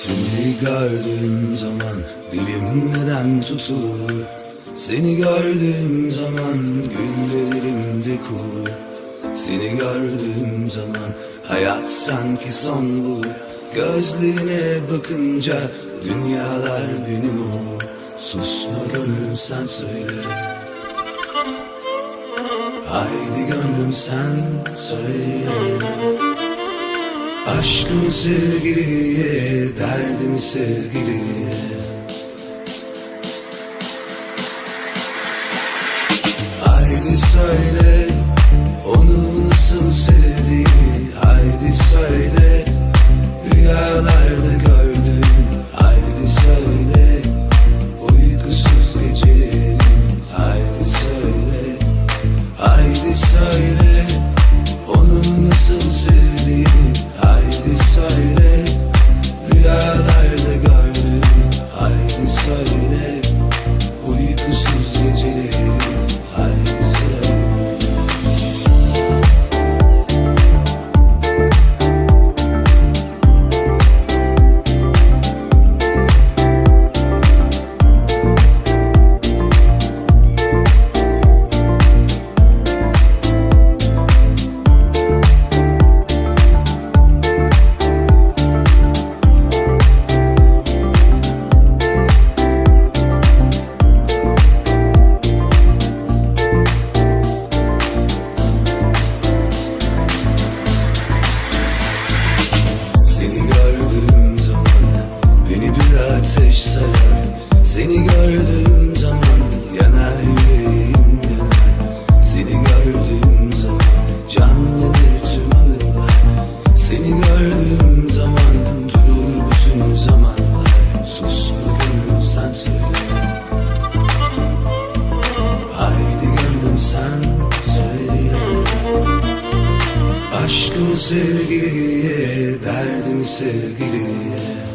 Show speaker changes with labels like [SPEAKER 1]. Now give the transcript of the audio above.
[SPEAKER 1] Seni gördüğüm zaman dilim neden tutulur? Seni gördüğüm zaman güllerimde kurur. Seni gördüğüm zaman hayat sanki son bulur. Gözlerine bakınca dünyalar benim olur. Susma gönlüm sen söyle. Haydi gönlüm sen söyle. Aşkımı sevgiliye, derdimi sevgiliye. Haydi söyle, onu nasıl sevdiğini. Haydi söyle, rüyalarda gördüm. Haydi söyle, uykusuz gecelerim. Haydi söyle, haydi söyle, onu nasıl sevdiğini. Haydi söyle, rüyalarda gördüm. Haydi söyle, uykusuz gecelerim. Haydi söyle. Ateş sarar. Seni gördüğüm zaman yanar yüreğim yanar. Seni gördüğüm zaman canlanır tüm anılar. Seni gördüğüm zaman durur bütün zamanlar. Susma gönlüm sen söyle. Haydi gönlüm sen söyle. Aşkımı sevgiliye, derdimi sevgiliye.